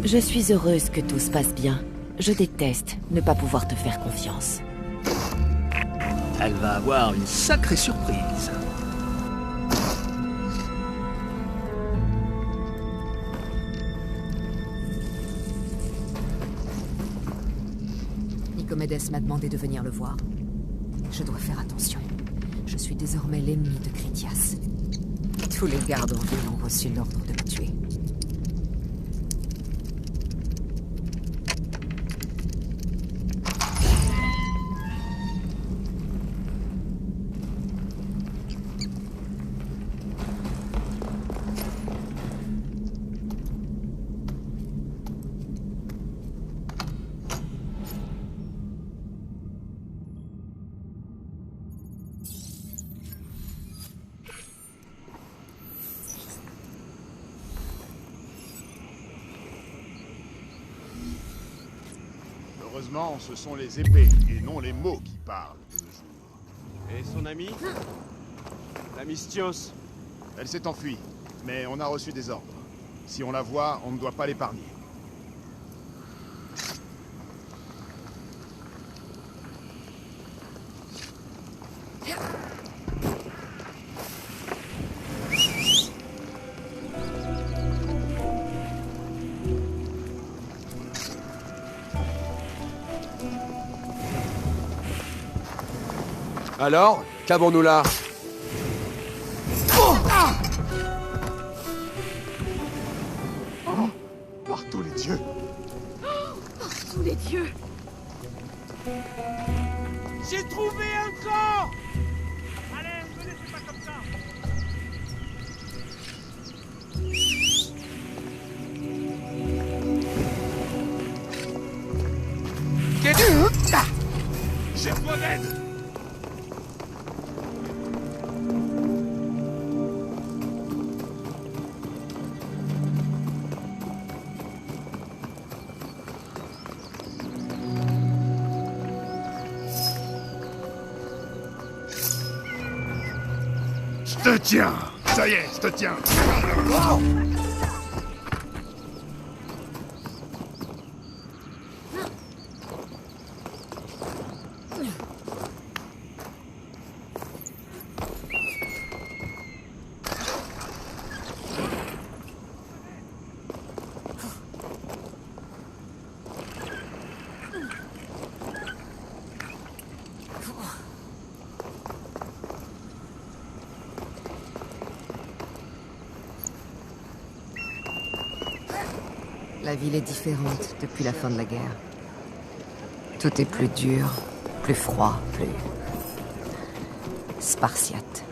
Je suis heureuse que tout se passe bien. Je déteste ne pas pouvoir te faire confiance. Elle va avoir une sacrée surprise. Nicomédès m'a demandé de venir le voir. Je dois faire attention. Je suis désormais l'ennemi de Critias. Tous les gardes en ville ont reçu l'ordre de me tuer. Heureusement, ce sont les épées et non les mots qui parlent de nos jours. Et son ami L'ami Stios. Elle s'est enfuie, mais on a reçu des ordres. Si on la voit, on ne doit pas l'épargner. Alors, qu'avons-nous là? Par tous les dieux! Tous les dieux! J'ai trouvé un camp! Allez, ne me laissez pas comme ça! J'ai besoin d'aide! Je te tiens! Ça y est, je te tiens. La ville est différente depuis la fin de la guerre. Tout est plus dur, plus froid, plus... spartiate.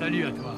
Salut à toi.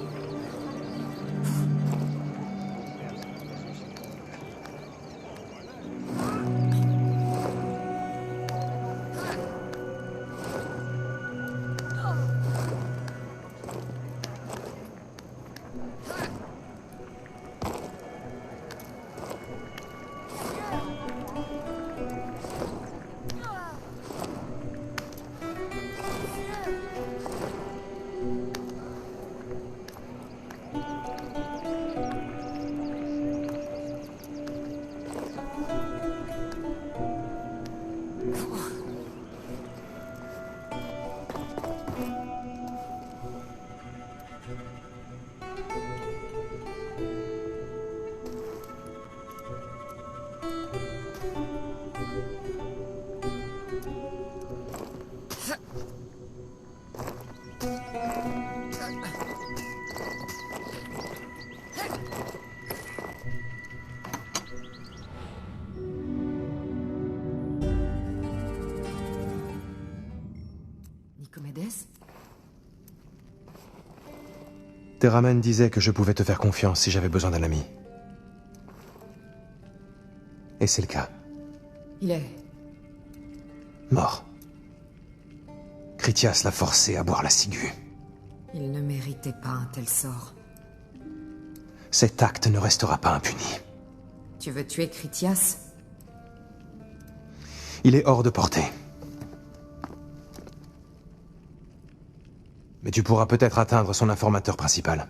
Théramen disait que je pouvais te faire confiance si j'avais besoin d'un ami. Et c'est le cas. Il est... Mort. Critias l'a forcé à boire la ciguë. Il ne méritait pas un tel sort. Cet acte ne restera pas impuni. Tu veux tuer Critias? Il est hors de portée. Mais tu pourras peut-être atteindre son informateur principal.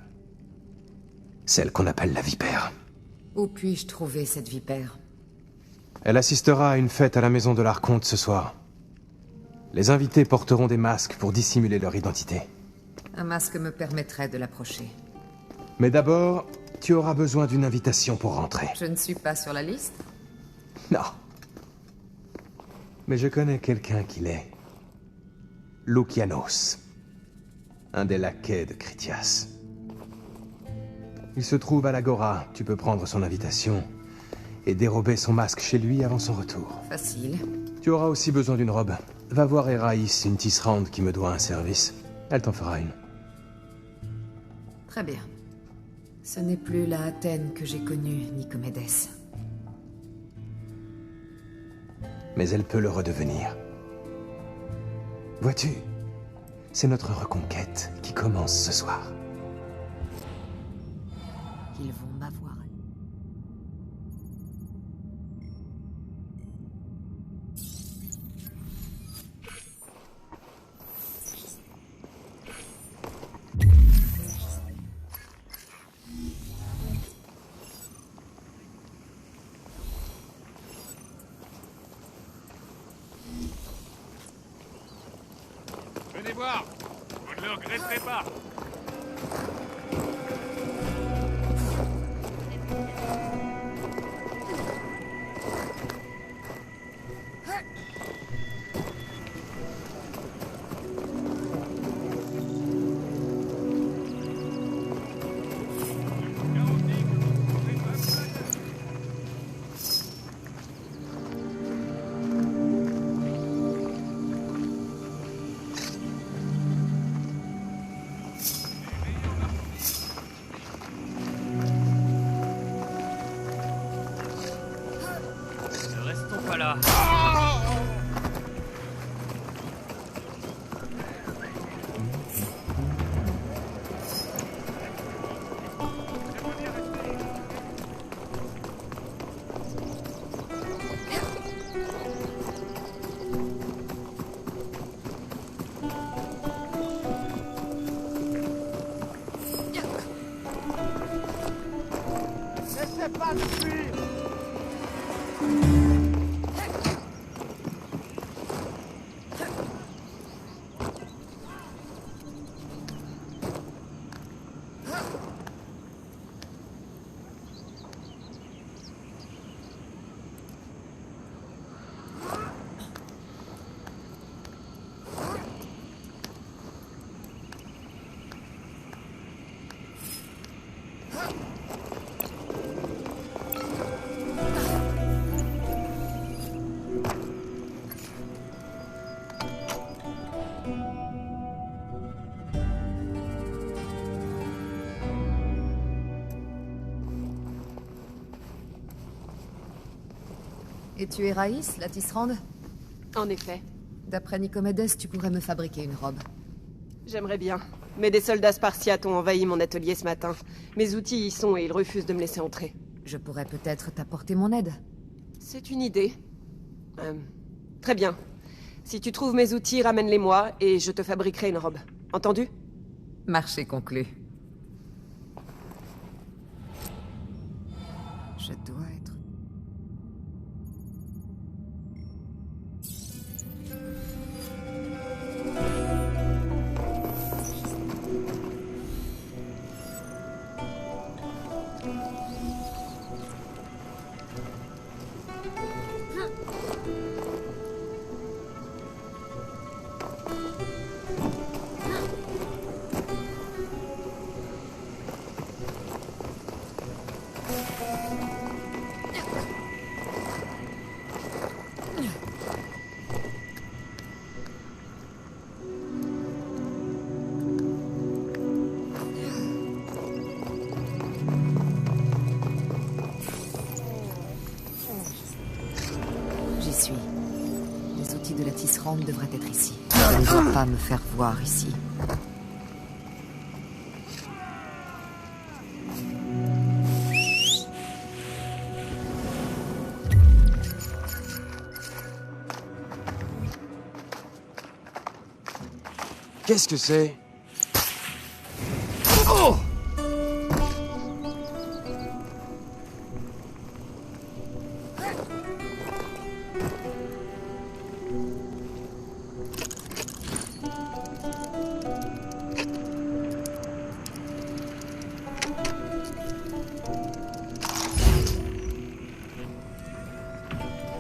Celle qu'on appelle la Vipère. Où puis-je trouver cette vipère? Elle assistera à une fête à la maison de l'Archonte ce soir. Les invités porteront des masques pour dissimuler leur identité. Un masque me permettrait de l'approcher. Mais d'abord, tu auras besoin d'une invitation pour rentrer. Je ne suis pas sur la liste? Non. Mais je connais quelqu'un qui l'est. Lucianos. Un des laquais de Critias. Il se trouve à l'Agora. Tu peux prendre son invitation et dérober son masque chez lui avant son retour. Facile. Tu auras aussi besoin d'une robe. Va voir Eraïs, une tisserande qui me doit un service. Elle t'en fera une. Très bien. Ce n'est plus la Athènes que j'ai connue, Nicomédès. Mais elle peut le redevenir. Vois-tu, c'est notre reconquête qui commence ce soir. Ils vont m'avoir. Venez voir. Vous ne le regretterez pas. Ne restons pas là. Laissez pas nous fuir. Et tu es Raïs, la tisserande? En effet. D'après Nicomédès, tu pourrais me fabriquer une robe. J'aimerais bien. Mais des soldats spartiates ont envahi mon atelier ce matin. Mes outils y sont et ils refusent de me laisser entrer. Je pourrais peut-être t'apporter mon aide. C'est une idée. Très bien. Si tu trouves mes outils, ramène-les-moi et je te fabriquerai une robe. Entendu? Marché conclu. Je dois être... Rand devrait être ici. Je ne dois pas me faire voir ici. Qu'est-ce que c'est?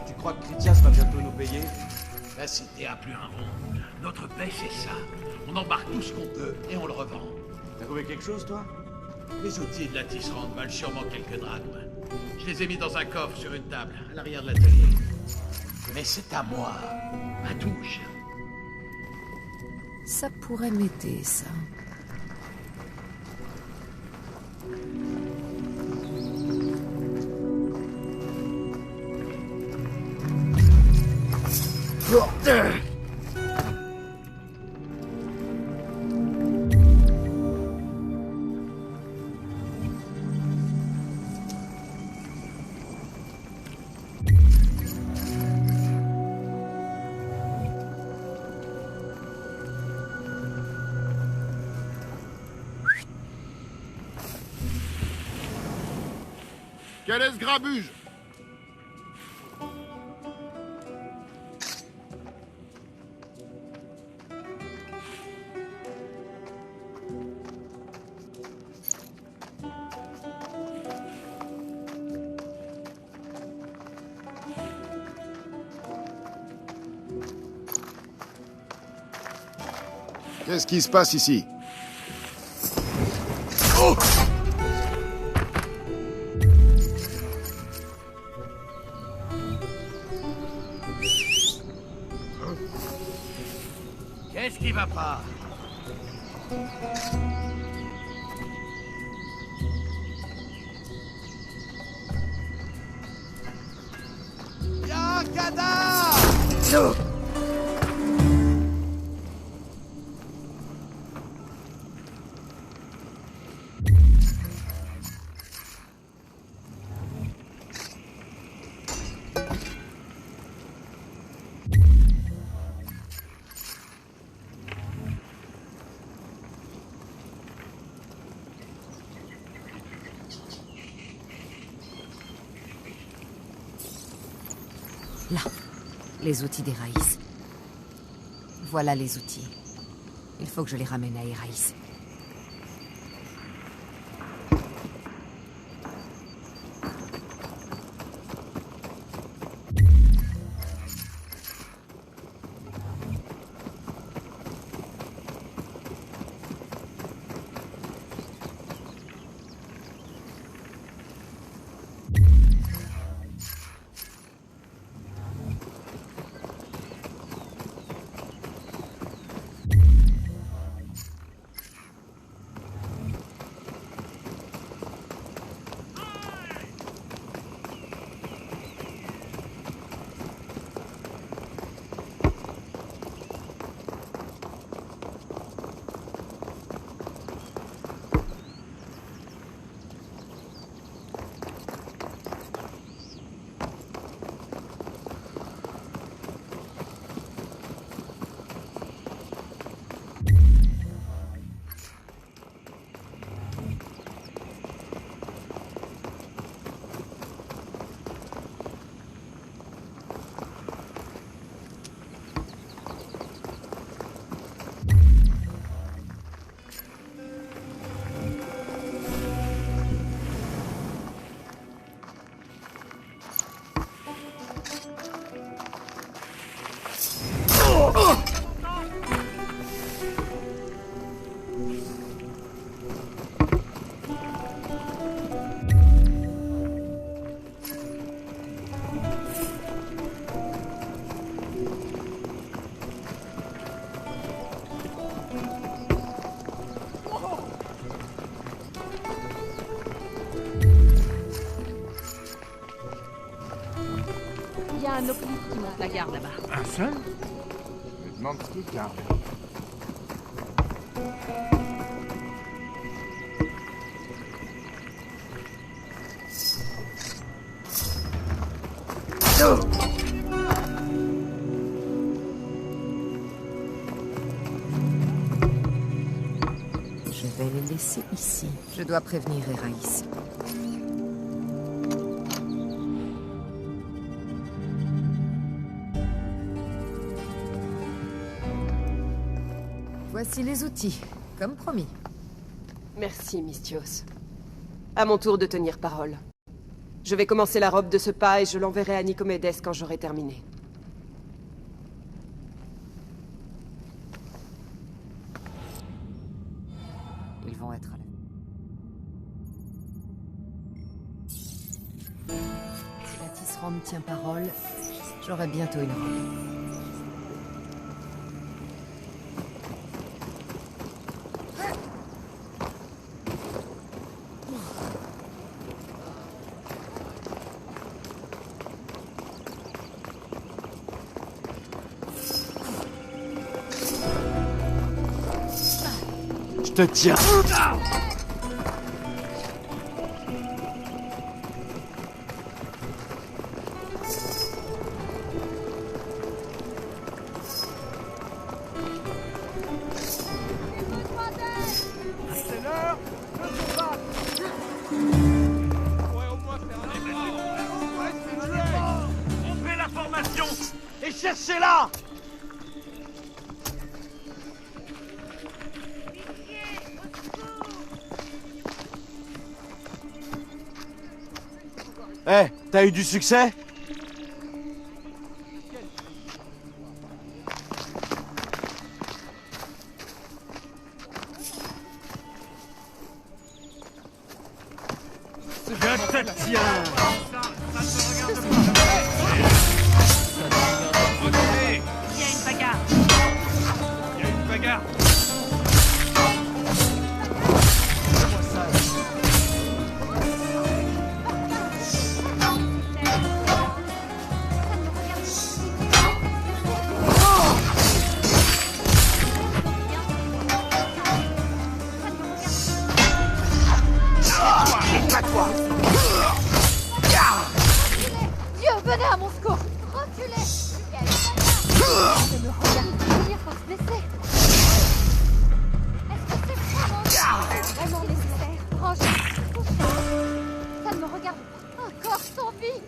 Tu crois que Critias va bientôt nous payer? La cité a plus un rond. Notre paix, c'est ça. On embarque tout ce qu'on peut et on le revend. T'as trouvé quelque chose, toi? Les outils de la Tisserand valent sûrement quelques drachmes. Je les ai mis dans un coffre sur une table, à l'arrière de l'atelier. Mais c'est à moi, ma touche. Ça pourrait m'aider, ça. Quel est ce grabuge? Qu'est-ce qui se passe ici? Oh! Qu'est-ce qui va pas? Y'a un cadavre! Là, les outils d'Eraïs. Voilà les outils. Il faut que je les ramène à Eraïs. Il y a un occulte qui monte la garde là-bas. Un seul? manque quelqu'un. Je vais les laisser ici. Je dois prévenir Eraïs. Voici les outils, comme promis. Merci, Misthios. À mon tour de tenir parole. Je vais commencer la robe de ce pas et je l'enverrai à Nicomédès quand j'aurai terminé. Ils vont être à la... Si la tisserande tient parole, j'aurai bientôt une robe. Je te tiens. C'est l'heure de combattre. Ouais, au moins faire un effort. Rompez la formation et cherchez-la. Eh, t'as eu du succès? Je te tiens. Ça ne te regarde pas. Reculez. Il y a une bagarre. Il y a une bagarre. Dieu, venez à mon secours! Reculez! Je me regarde finir par se blesser. Est-ce que c'est vraiment nécessaire? Rangez, couchez. Ça ne me regarde pas. Un corps sans vie!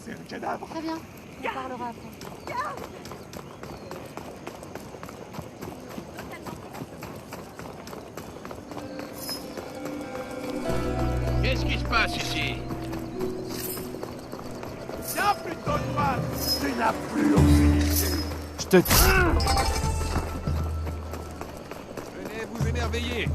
C'est un cadavre. Très bien, on parlera après. Qu'est-ce qui se passe ici? Tiens plutôt droite. Tu n'as plus aucune idée. Je te tiens. Venez vous émerveiller.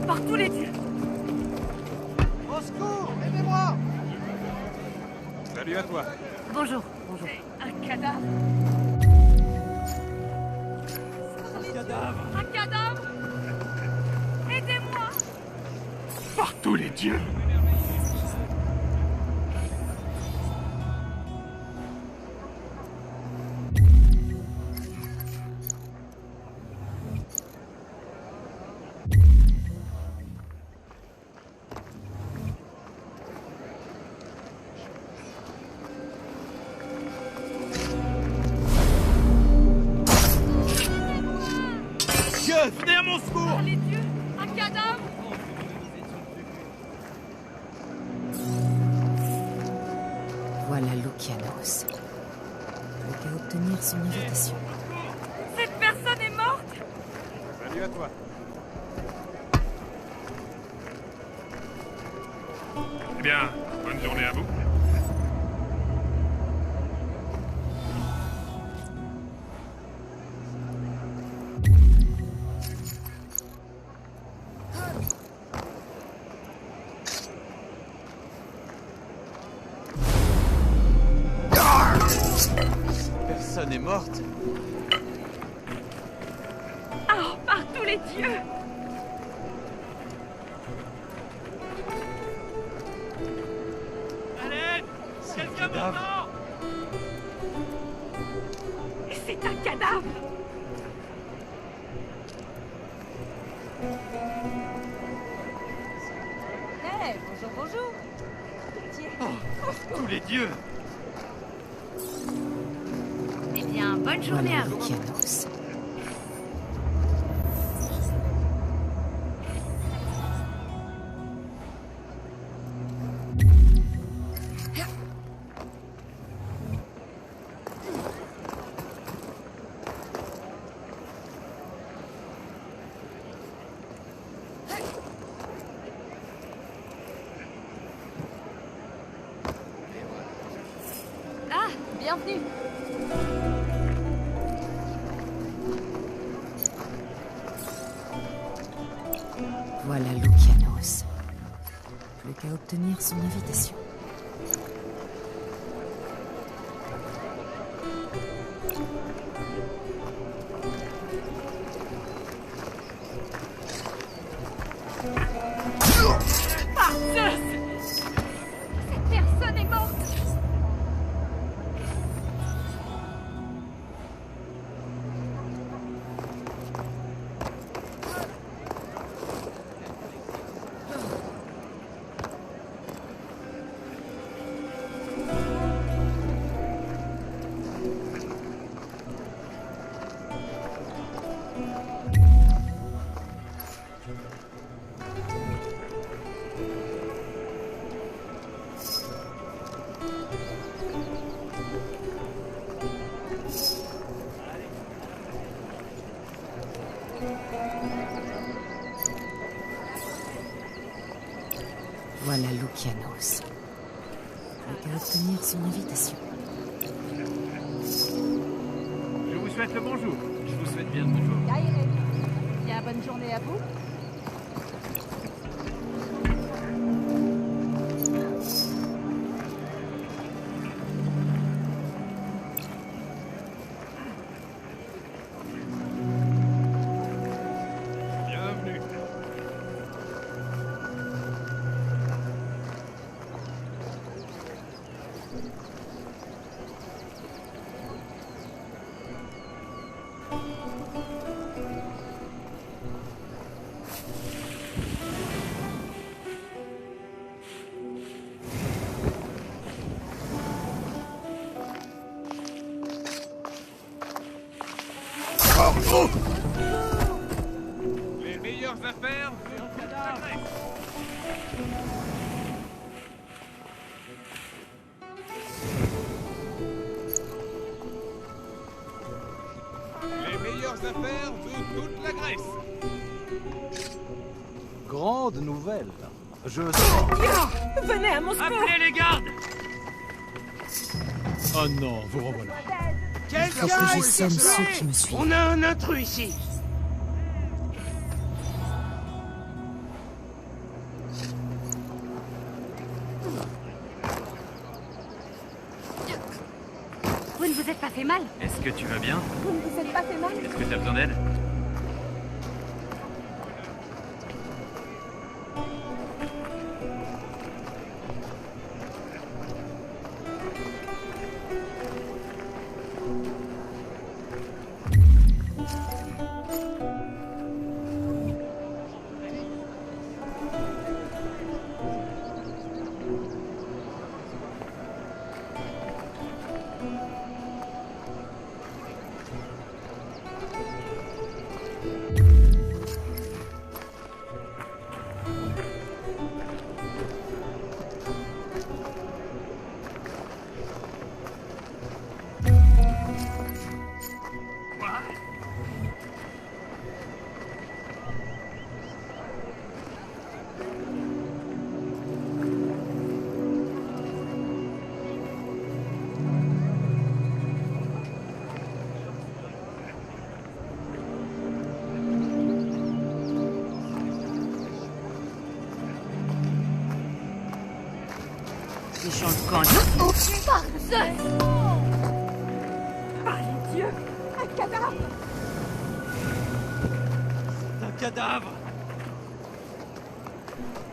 Par tous les dieux! Au secours, aidez-moi. Salut à toi. Bonjour. Un cadavre! Un cadavre! Aidez-moi! Par tous les dieux. Venez à mon secours. Les dieux! Un cadavre! Voilà Lucianos. Plus qu'à obtenir son invitation. Cette personne est morte! Salut à toi. Eh bien, bonne journée à vous. morte. Oh, par tous les dieux! Allez! Quelqu'un m'entend? C'est un cadavre! Hey, bonjour, bonjour. Tous les dieux! Eh bien, bonne journée à vous. Lucianos. Ah, bienvenue. Voilà Lucianos. Plus qu'à obtenir son invitation. Par Zeus! Cette personne est morte! Voilà Lucianos. Plus qu'à obtenir son invitation. Je vous souhaite le bonjour. Je vous souhaite bien le bonjour. Bien, bonne journée à vous. Bienvenue. Les meilleures affaires de toute la Grèce. Les meilleures affaires de toute la Grèce. Grande nouvelle. Je Venez à mon secours! Appelez les gardes! Oh non, vous revoilà. Il faut que je sème ceux qui me suivent. On a un intrus ici! Vous ne vous êtes pas fait mal? Est-ce que tu vas bien? Vous ne vous êtes pas fait mal? Est-ce que tu as besoin d'aide? Par Zeus! Par les dieux! Cadavre! C'est un cadavre!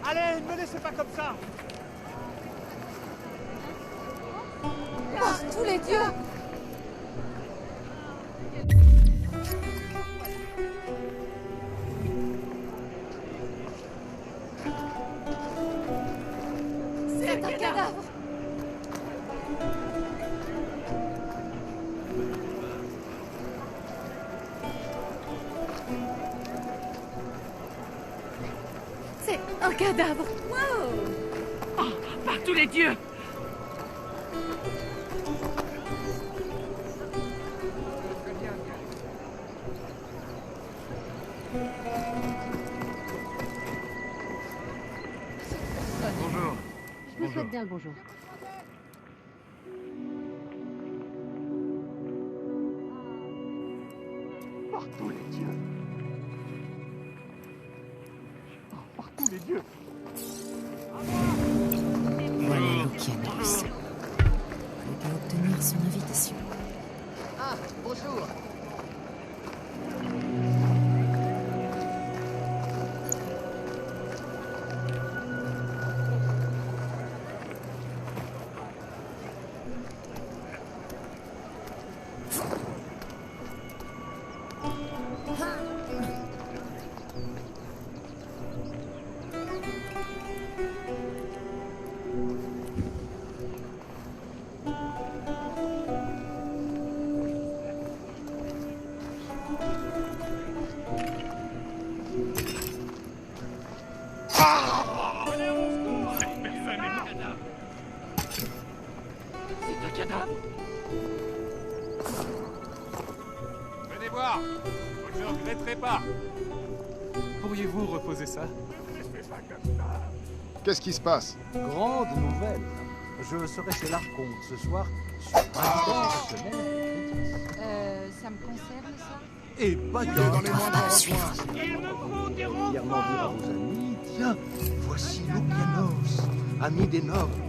Allez, ne me laissez pas comme ça! Par tous les dieux! C'est un cadavre! C'est un cadavre! Wow! Oh, par tous les dieux! Bonjour. Je vous souhaite bien le bonjour. Par tous les dieux. Oh, par tous les dieux. Voilà Lucianus. Je dois obtenir son invitation. Ah, bonjour. C'est un cadavre! Venez voir. Vous ne le regretterez pas. Pourriez-vous reposer ça? Qu'est-ce qui se passe? Grande nouvelle. Je serai chez l'Arconte ce soir sur un professionnel. Ça me concerne, ça? Et pas Dans dans les moindres recoins. Il me faut des Fièrement dire à vos amis, tiens, voici Lucianos, ami des nobles.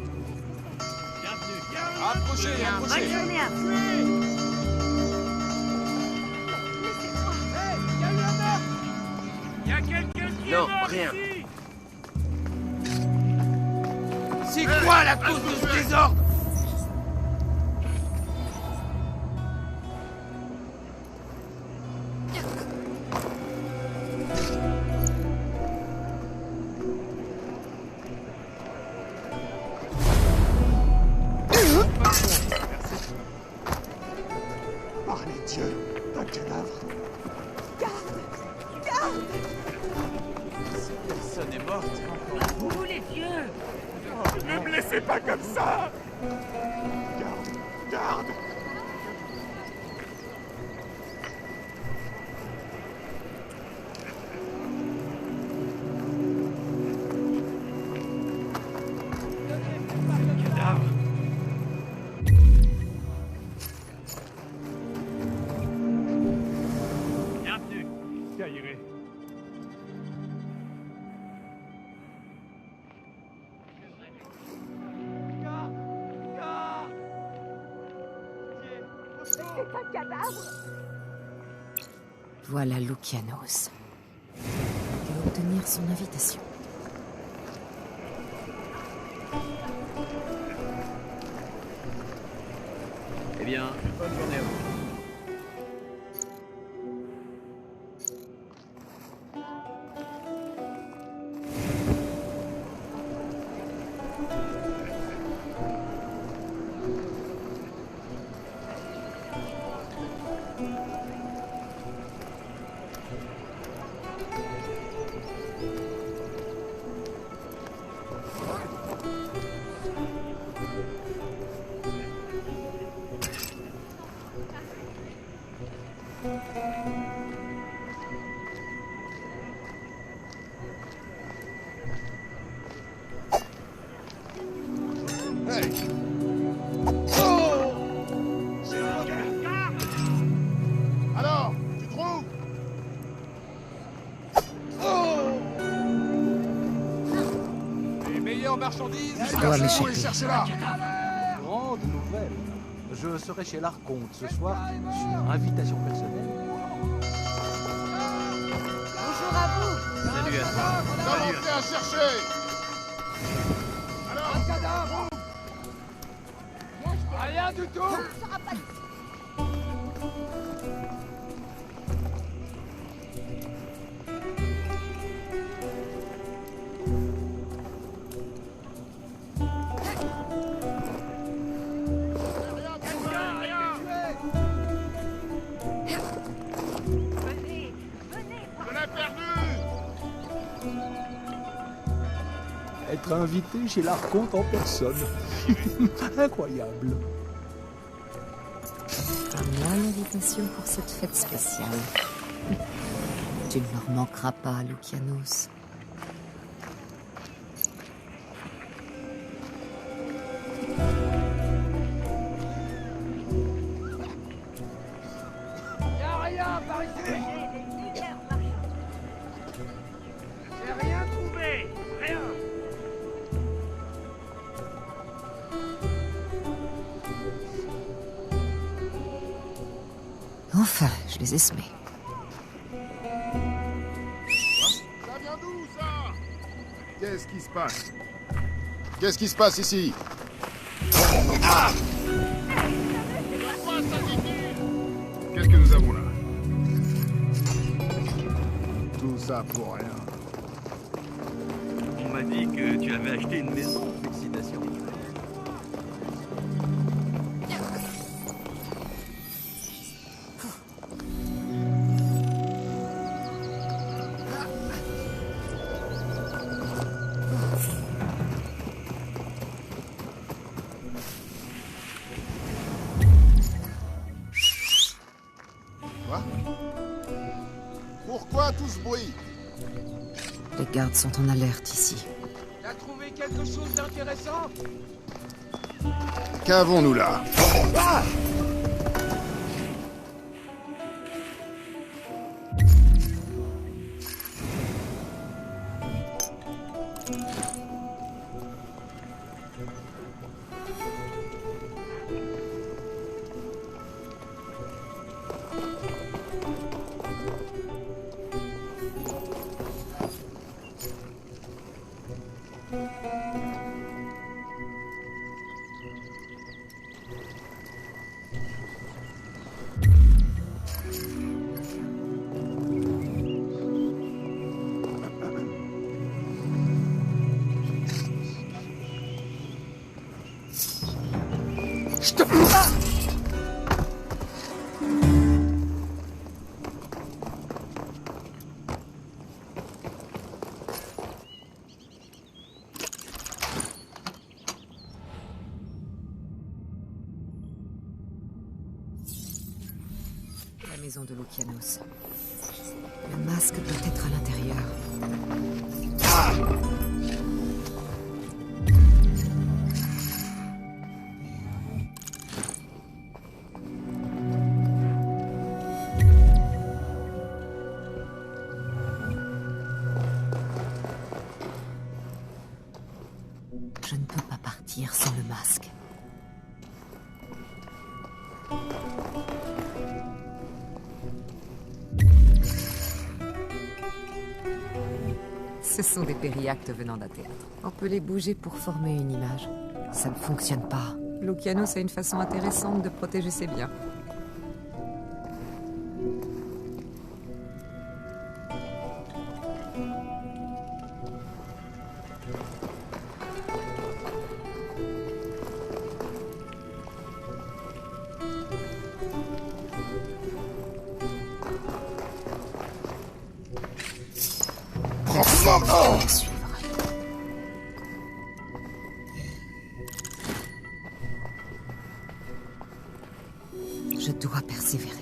Bienvenue! Approchez, approchez. Il y a quelqu'un qui est Non, mort rien. ici. C'est quoi la cause de ce désordre? Par les dieux, un cadavre. Personne est morte. Vous les dieux! Ne me laissez pas comme ça. Garde, garde. Cadavre! Bienvenue! Caïré. Voilà Lucianos. Je dois obtenir son invitation. Eh bien, bonne journée à vous. Hey. Alors, tu trouves? Les meilleures marchandises. Je dois Allez m'échapper. chercher là. Grande nouvelle. Je serai chez l'Arconte ce soir sur invitation personnelle. Bonjour à vous. Salut à toi. Nous allons faire chercher. Un cadavre. Rien du tout. Ça sera pas ici. Je l'ai perdu. Être invité chez l'Arconte en personne. Incroyable. À moi l'invitation pour cette fête spéciale. Tu ne leur manqueras pas, Lucianos. Y'a rien par ici. J'ai rien trouvé. Rien. Enfin, je les ai semés. Ça vient d'où, ça? Qu'est-ce qui se passe? Qu'est-ce qui se passe ici? Ah! Qu'est-ce que nous avons là? Tout ça pour rien. On m'a dit que tu avais acheté une maison. Félicitations. Quoi? Pourquoi tout ce bruit? Les gardes sont en alerte ici. T'as trouvé quelque chose d'intéressant? Qu'avons-nous là? Ah! La maison de Lucianos. Le masque doit être à l'intérieur. Je ne peux pas partir sans le masque. Ce sont des périactes venant d'un théâtre. On peut les bouger pour former une image. Ça ne fonctionne pas. Lucianos a une façon intéressante de protéger ses biens. La suivre. Je dois persévérer.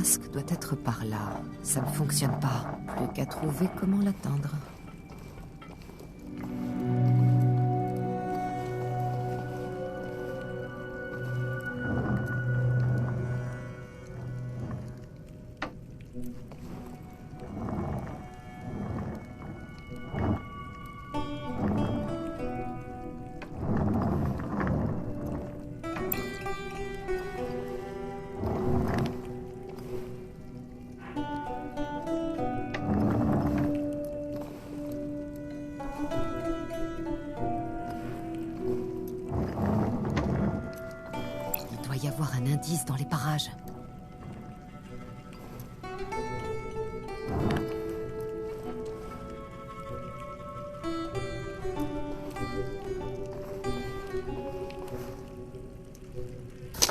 masque doit être par là. Ça ne fonctionne pas. Plus qu'à trouver comment l'atteindre. Il doit y avoir un indice dans les parages.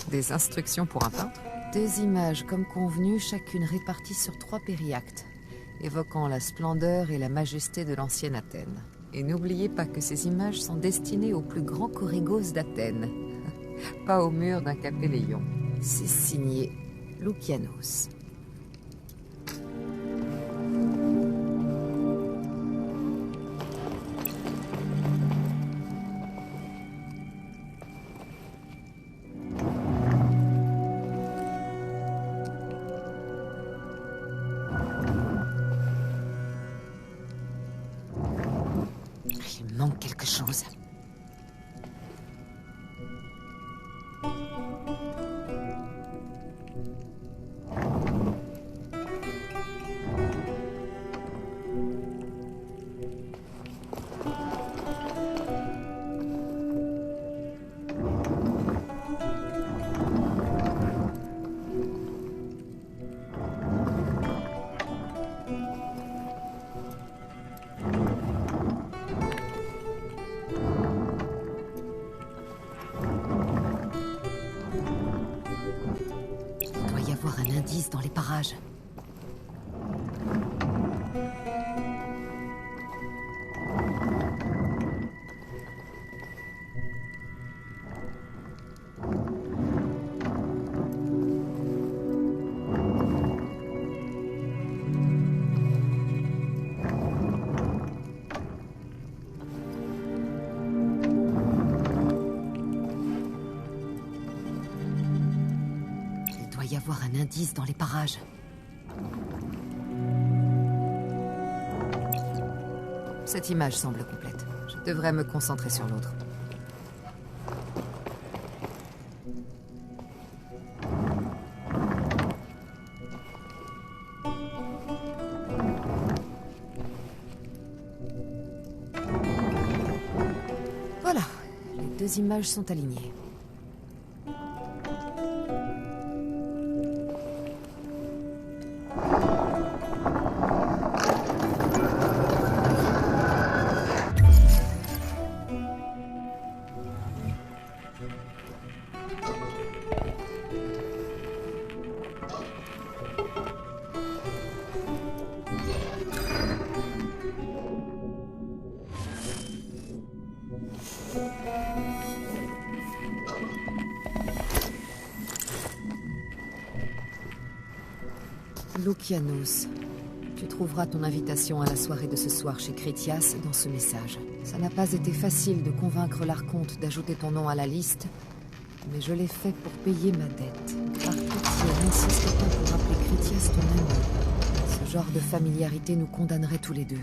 Des instructions pour un peintre? 2 images comme convenu, chacune répartie sur 3 périactes, évoquant la splendeur et la majesté de l'ancienne Athènes. Et n'oubliez pas que ces images sont destinées au plus grand chorégos d'Athènes. Pas au mur d'un capéléon. C'est signé Loukianos. Il manque quelque chose. Un indice dans les parages. Il doit y avoir un indice dans les parages. Cette image semble complète. Je devrais me concentrer sur l'autre. Voilà, les 2 images sont alignées. Loukianos, tu trouveras ton invitation à la soirée de ce soir chez Critias dans ce message. Ça n'a pas été facile de convaincre l'Archonte d'ajouter ton nom à la liste, mais je l'ai fait pour payer ma dette. Par pitié, n'insiste pas pour rappeler Critias ton ami. Ce genre de familiarité nous condamnerait tous les 2.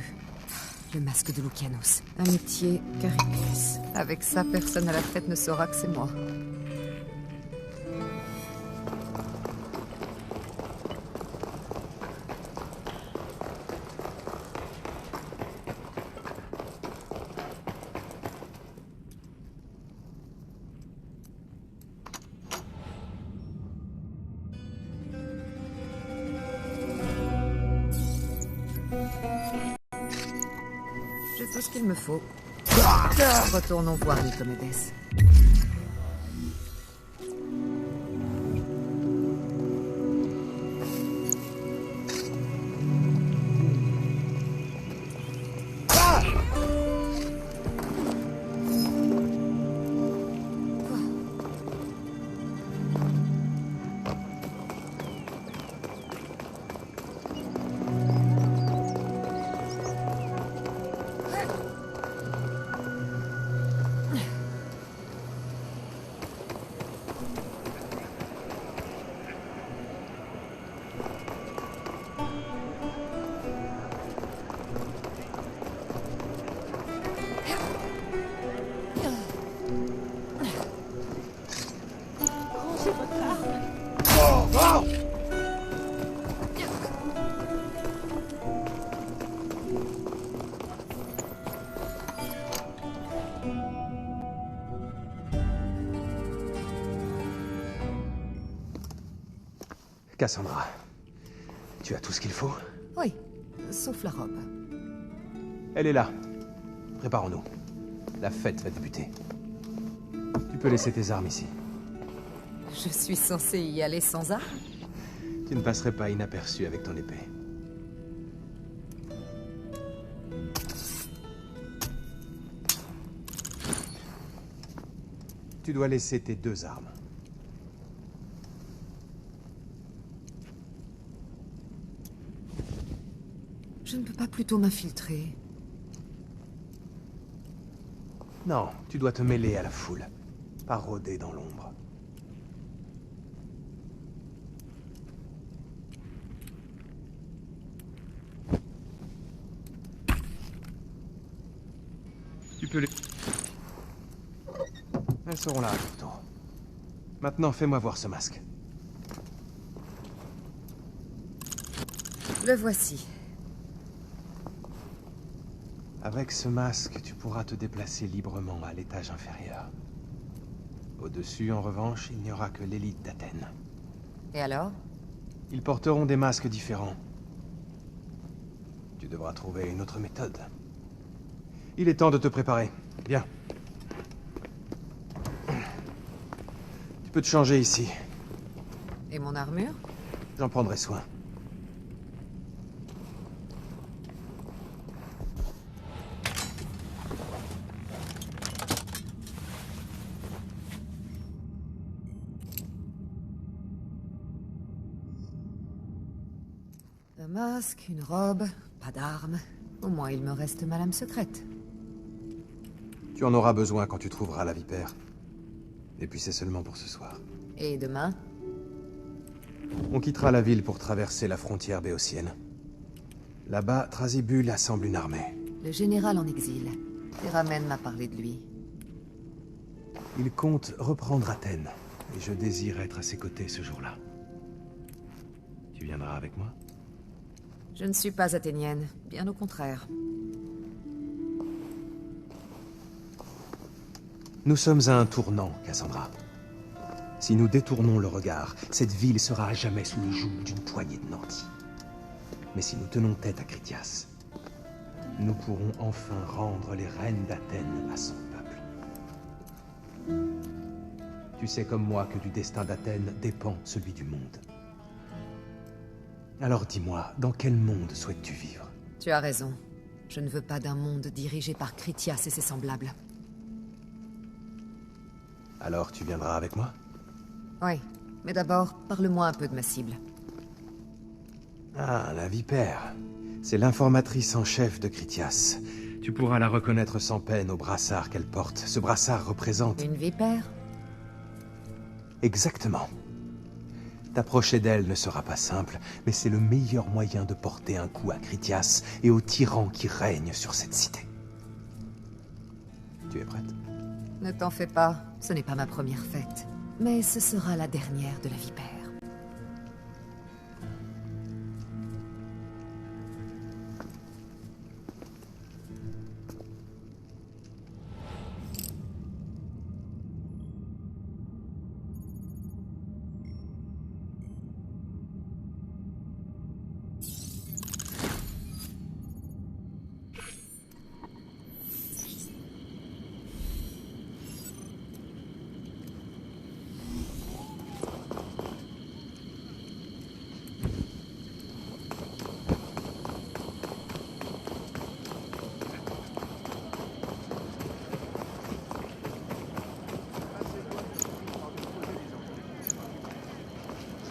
Le masque de Loukianos. Amitié, Caricus. Avec ça, personne à la fête ne saura que c'est moi. J'ai tout ce qu'il me faut. Retournons voir Nicomédès. Cassandra, tu as tout ce qu'il faut? Oui, sauf la robe. Elle est là. Préparons-nous. La fête va débuter. Tu peux laisser tes armes ici. Je suis censée y aller sans armes? Tu ne passerais pas inaperçu avec ton épée. Tu dois laisser tes 2 armes. Je ne peux pas plutôt m'infiltrer. Non, tu dois te mêler à la foule. Pas rôder dans l'ombre. Tu peux les... Elles seront là à ton tour. Maintenant, fais-moi voir ce masque. Le voici. Avec ce masque, tu pourras te déplacer librement à l'étage inférieur. Au-dessus, en revanche, il n'y aura que l'élite d'Athènes. Et alors? Ils porteront des masques différents. Tu devras trouver une autre méthode. Il est temps de te préparer. Viens. Tu peux te changer ici. Et mon armure? J'en prendrai soin. Un masque, une robe, pas d'armes. Au moins, il me reste ma lame secrète. Tu en auras besoin quand tu trouveras la vipère. Et puis c'est seulement pour ce soir. Et demain? On quittera la ville pour traverser la frontière béotienne. Là-bas, Thrasybule assemble une armée. Le général en exil. Théramène m'a parlé de lui. Il compte reprendre Athènes. Et je désire être à ses côtés ce jour-là. Tu viendras avec moi? Je ne suis pas athénienne, bien au contraire. Nous sommes à un tournant, Cassandra. Si nous détournons le regard, cette ville sera à jamais sous le joug d'une poignée de nantis. Mais si nous tenons tête à Critias, nous pourrons enfin rendre les rênes d'Athènes à son peuple. Tu sais comme moi que du destin d'Athènes dépend celui du monde. Alors dis-moi, dans quel monde souhaites-tu vivre? Tu as raison. Je ne veux pas d'un monde dirigé par Critias et ses semblables. Alors tu viendras avec moi? Oui, mais d'abord, parle-moi un peu de ma cible. Ah, la vipère. C'est l'informatrice en chef de Critias. Tu pourras la reconnaître sans peine au brassard qu'elle porte. Ce brassard représente... Une vipère? Exactement. T'approcher d'elle ne sera pas simple, mais c'est le meilleur moyen de porter un coup à Critias et aux tyrans qui règnent sur cette cité. Tu es prête? Ne t'en fais pas, ce n'est pas ma première fête. Mais ce sera la dernière de la vipère.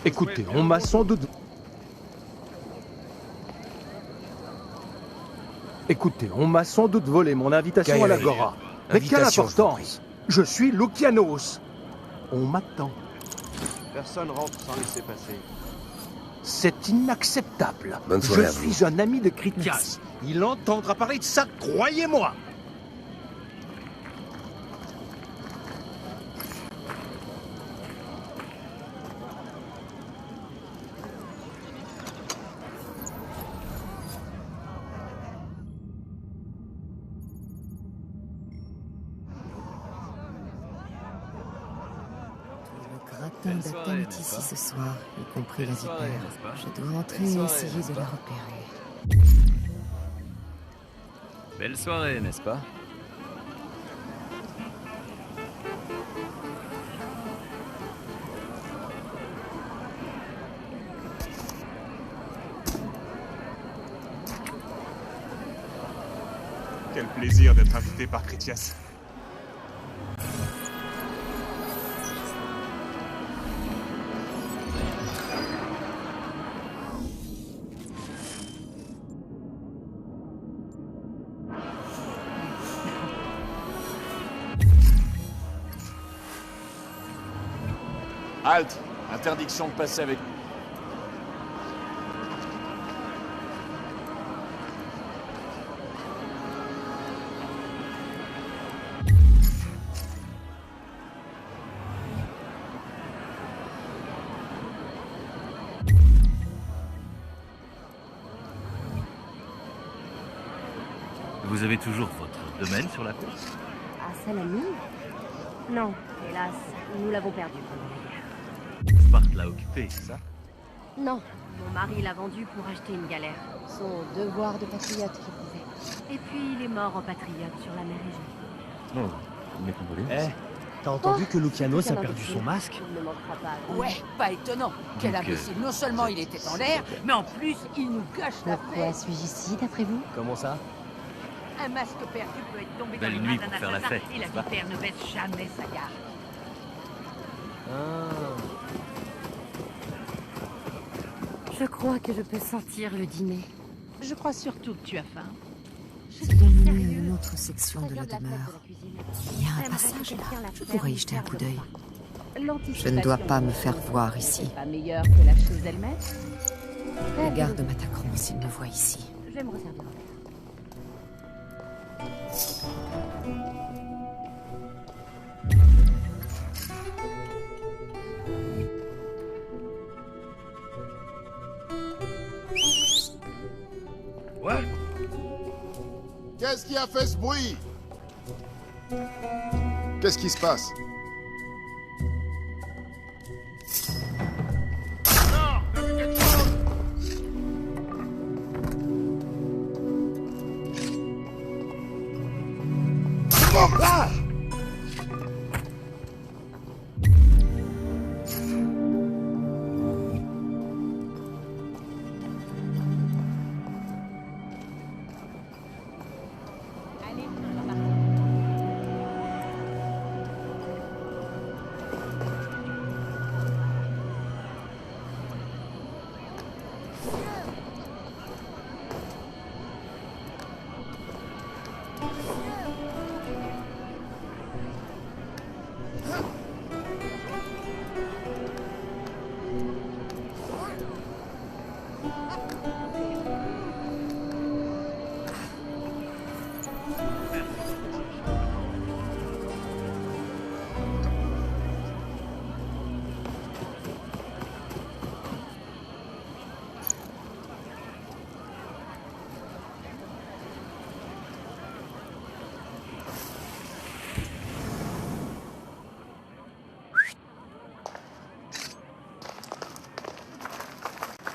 Écoutez, on m'a sans doute... volé mon invitation à l'Agora. Mais quelle importance! Je suis Loukianos. On m'attend. Personne rentre sans laisser passer. C'est inacceptable. Bonne soirée à Je vous. suis un ami de Critias. Il entendra parler de ça, croyez-moi. monde attendent ici ce soir, y compris la vipère. Je dois entrer et essayer de la repérer. Belle soirée, n'est-ce pas? Quel plaisir d'être invité par Critias. Halte! Interdiction de passer avec... Vous avez toujours votre domaine sur la côte? À Salamine? Non, hélas, nous l'avons perdu pendant la guerre. Sparte l'a occupé, c'est ça? Non, mon mari l'a vendu pour acheter une galère. Son devoir de patriote qu'il disait. Et puis il est mort en patriote sur la mer Égée. Non, mes condoléances. Eh, t'as entendu que Lucianos a perdu son masque? Il ne manquera pas. Ouais, pas étonnant. Quel imbécile. Non seulement il était en l'air, mais en plus, il nous cache la Pourquoi paix. suis-je ici, d'après vous? Comment ça? Un masque perdu peut être tombé Belle dans les nuit mains pour d'un faire la assassin, fête, et la n'est-ce pas? vipère ne baisse jamais sa garde. Je crois que je peux sentir le dîner. Je crois surtout que tu as faim. Ça doit mener à une autre section de la demeure. Il y a un passage là. Je pourrais y jeter un coup d'œil. Je ne dois pas me faire voir ici. Pas meilleure que la chose elle-même. Les gardes m'attaqueront s'ils me voient ici. Je vais me resservir un verre. Ouais. Qu'est-ce qui a fait ce bruit? Qu'est-ce qui se passe?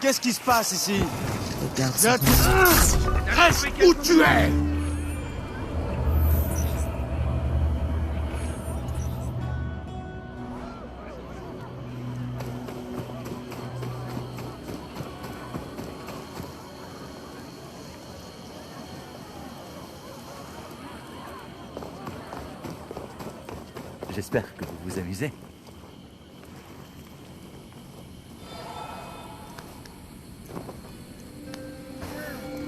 Qu'est-ce qui se passe ici? Reste où tu es! J'espère que vous vous amusez.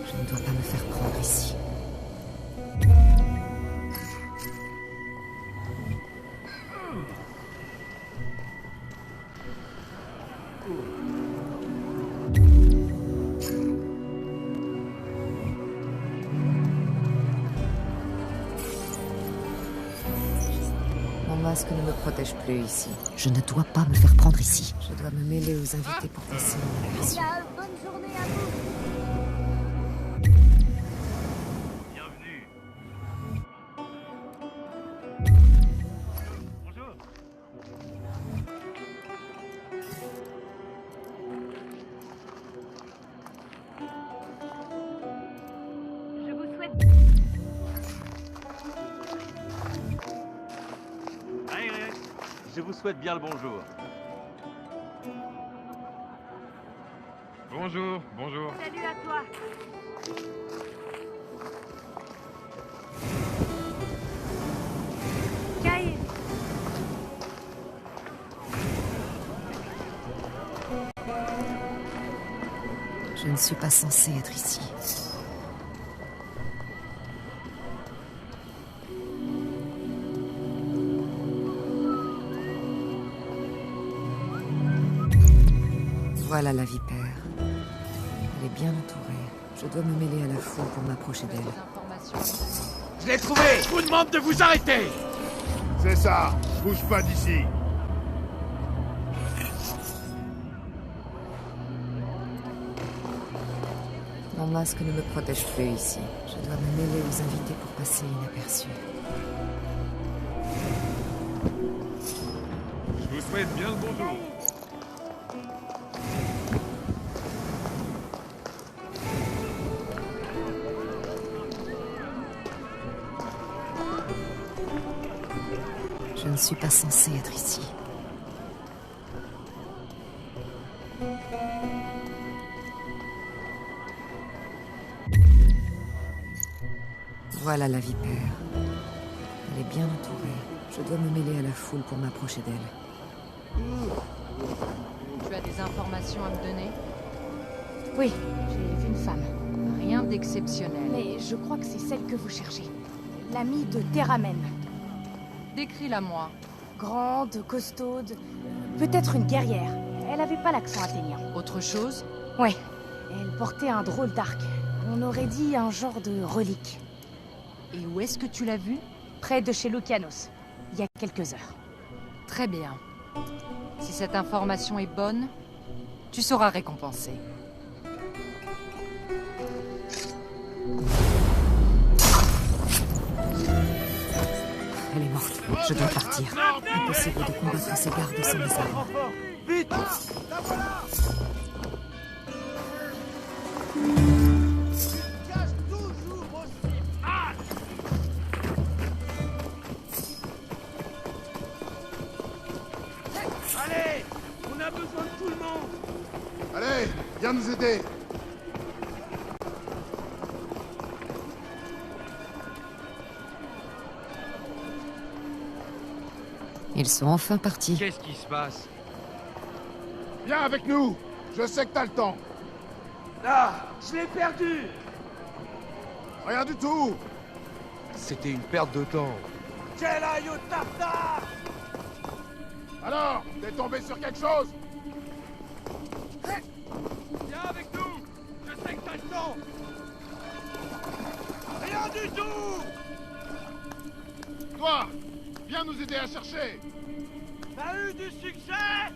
Je ne dois pas me faire prendre ici. Mon masque ne me protège plus ici. Je ne dois pas me faire prendre ici. Je dois me mêler aux invités pour passer mon mission. Bonne journée à vous. Je vous souhaite bien le bonjour. Bonjour, bonjour. Salut à toi. Caïn. Je ne suis pas censée être ici. Voilà la vipère. Elle est bien entourée. Je dois me mêler à la foule pour m'approcher d'elle. Je l'ai trouvé! Je vous demande de vous arrêter! C'est ça. Bouge pas d'ici. Mon masque ne me protège plus ici. Je dois me mêler aux invités pour passer inaperçu. Je vous souhaite bien le bonjour. Je ne suis pas censée être ici. Voilà la vipère. Elle est bien entourée. Je dois me mêler à la foule pour m'approcher d'elle. Tu as des informations à me donner? Oui, j'ai vu une femme. Rien d'exceptionnel. Mais je crois que c'est celle que vous cherchez. L'amie de Terramen. Décris-la moi. Grande, costaude, peut-être une guerrière. Elle avait pas l'accent athénien. Autre chose? Ouais. Elle portait un drôle d'arc. On aurait dit un genre de relique. Et où est-ce que tu l'as vue? Près de chez Lucianos, il y a quelques heures. Très bien. Si cette information est bonne, tu seras récompensé. Elle est morte. Je dois partir. Impossible de combattre ces gardes sans les armes. Vite! Allez! On a besoin de tout le monde! Allez, viens nous aider. Ils sont enfin partis. Qu'est-ce qui se passe? Viens avec nous. Je sais que t'as le temps. Ah! Je l'ai perdu! Rien du tout. C'était une perte de temps. Quel aïe au tartare! Alors, t'es tombé sur quelque chose? Viens avec nous! Je sais que t'as le temps! Rien du tout! Toi, viens nous aider à chercher. T'as eu du succès?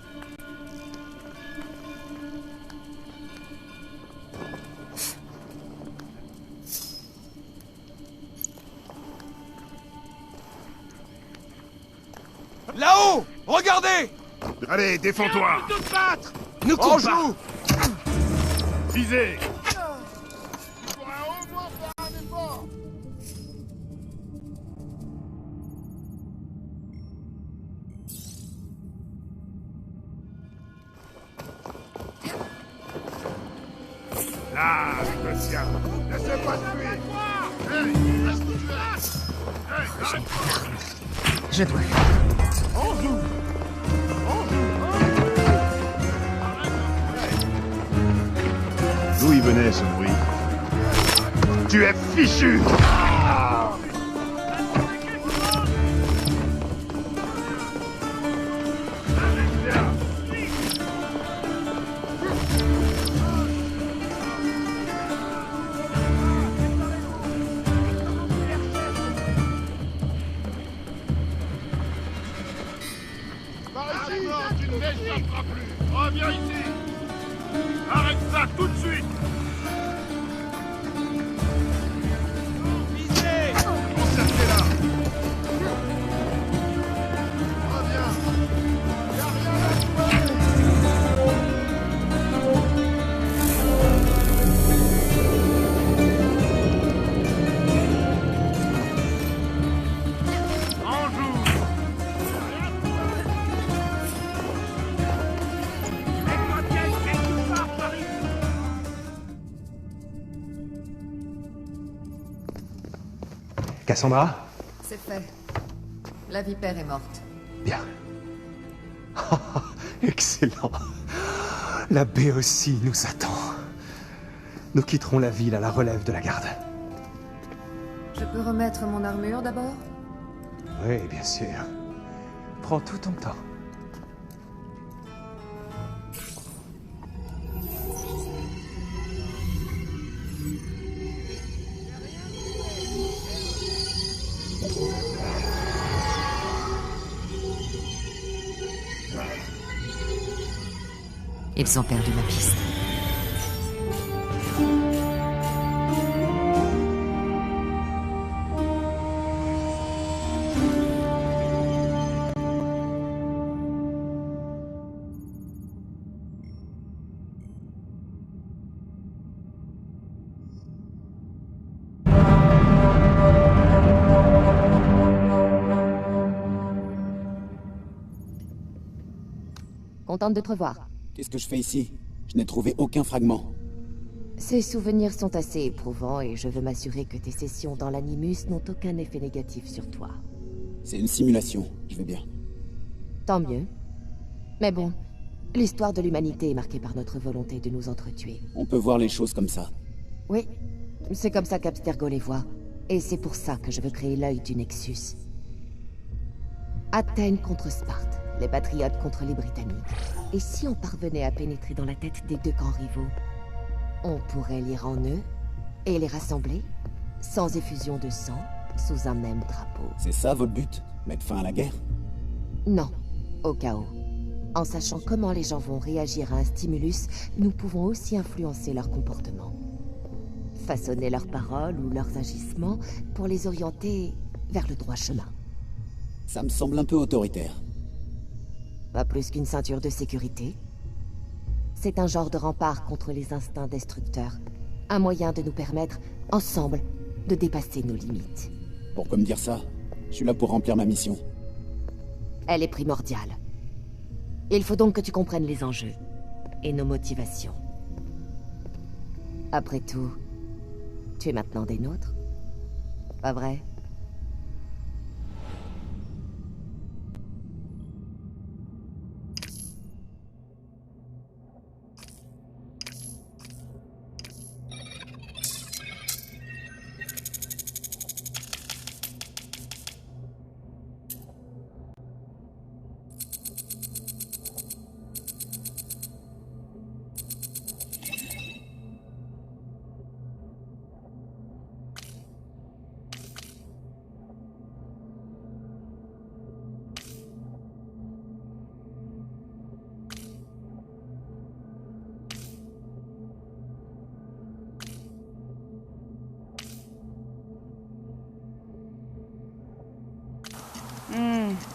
Là-haut! Regardez! Allez, défends-toi. Viens plutôt te battre! Nous On courons! joue. Visez. Tu pourras au moins faire un effort. Là, je te tiens. Laissez pas de fuir. Hey, reste où tu es. Hey, arrête-toi. Je dois. On joue. D'où il venait ce bruit? Tu es fichu! Par ici, tu ne m'échapperas plus! Reviens ici! Arrête ça tout de suite! Cassandra? C'est fait. La vipère est morte. Bien. Excellent. La baie aussi nous attend. Nous quitterons la ville à la relève de la garde. Je peux remettre mon armure d'abord? Oui, bien sûr. Prends tout ton temps. Ils ont perdu ma piste. Contente de te revoir. Qu'est-ce que je fais ici? Je n'ai trouvé aucun fragment. Ces souvenirs sont assez éprouvants et je veux m'assurer que tes sessions dans l'Animus n'ont aucun effet négatif sur toi. C'est une simulation, je vais bien. Tant mieux. Mais bon, l'histoire de l'humanité est marquée par notre volonté de nous entretuer. On peut voir les choses comme ça. Oui, c'est comme ça qu'Abstergo les voit. Et c'est pour ça que je veux créer l'œil du Nexus. Athènes contre Sparte, les Patriotes contre les Britanniques. Et si on parvenait à pénétrer dans la tête des deux camps rivaux, on pourrait lire en eux et les rassembler, sans effusion de sang, sous un même drapeau. C'est ça votre but? Mettre fin à la guerre? Non, au chaos. En sachant comment les gens vont réagir à un stimulus, nous pouvons aussi influencer leur comportement. Façonner leurs paroles ou leurs agissements pour les orienter vers le droit chemin. Ça me semble un peu autoritaire. Pas plus qu'une ceinture de sécurité. C'est un genre de rempart contre les instincts destructeurs. Un moyen de nous permettre, ensemble, de dépasser nos limites. Pourquoi me dire ça? Je suis là pour remplir ma mission. Elle est primordiale. Il faut donc que tu comprennes les enjeux et nos motivations. Après tout, tu es maintenant des nôtres, pas vrai?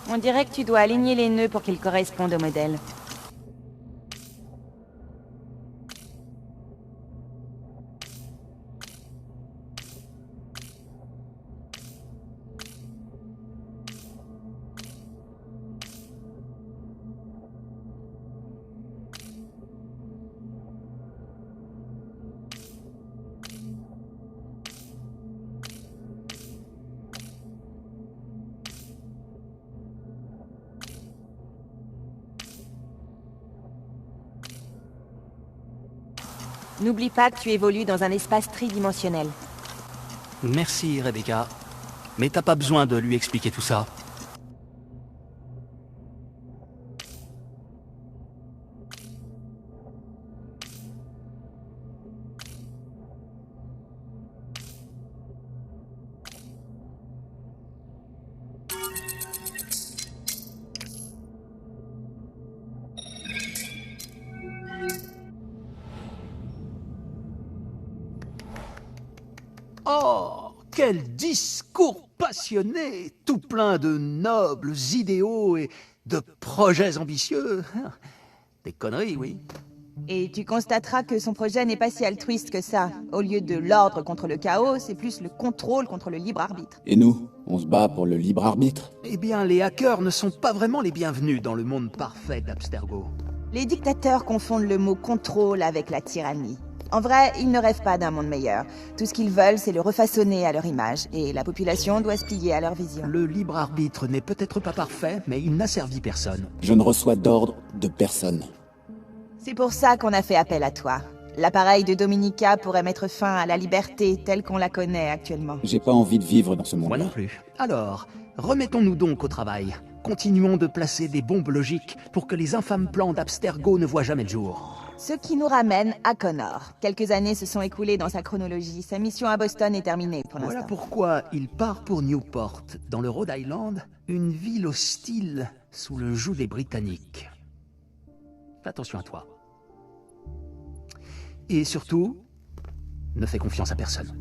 On dirait que tu dois aligner les nœuds pour qu'ils correspondent au modèle. N'oublie pas que tu évolues dans un espace tridimensionnel. Merci, Rebecca. Mais t'as pas besoin de lui expliquer tout ça. Oh, quel discours passionné, tout plein de nobles idéaux et de projets ambitieux. Des conneries, oui. Et tu constateras que son projet n'est pas si altruiste que ça. Au lieu de l'ordre contre le chaos, c'est plus le contrôle contre le libre arbitre. Et nous, on se bat pour le libre arbitre? Eh bien, les hackers ne sont pas vraiment les bienvenus dans le monde parfait d'Abstergo. Les dictateurs confondent le mot contrôle avec la tyrannie. En vrai, ils ne rêvent pas d'un monde meilleur. Tout ce qu'ils veulent, c'est le refaçonner à leur image, et la population doit se plier à leur vision. Le libre arbitre n'est peut-être pas parfait, mais il n'a servi personne. Je ne reçois d'ordre de personne. C'est pour ça qu'on a fait appel à toi. L'appareil de Dominica pourrait mettre fin à la liberté telle qu'on la connaît actuellement. J'ai pas envie de vivre dans ce Moi monde-là. non plus. Alors, remettons-nous donc au travail. Continuons de placer des bombes logiques pour que les infâmes plans d'Abstergo ne voient jamais le jour. Ce qui nous ramène à Connor. Quelques années se sont écoulées dans sa chronologie. Sa mission à Boston est terminée pour l'instant. Voilà pourquoi il part pour Newport, dans le Rhode Island, une ville hostile sous le joug des Britanniques. Fais attention à toi. Et surtout, ne fais confiance à personne.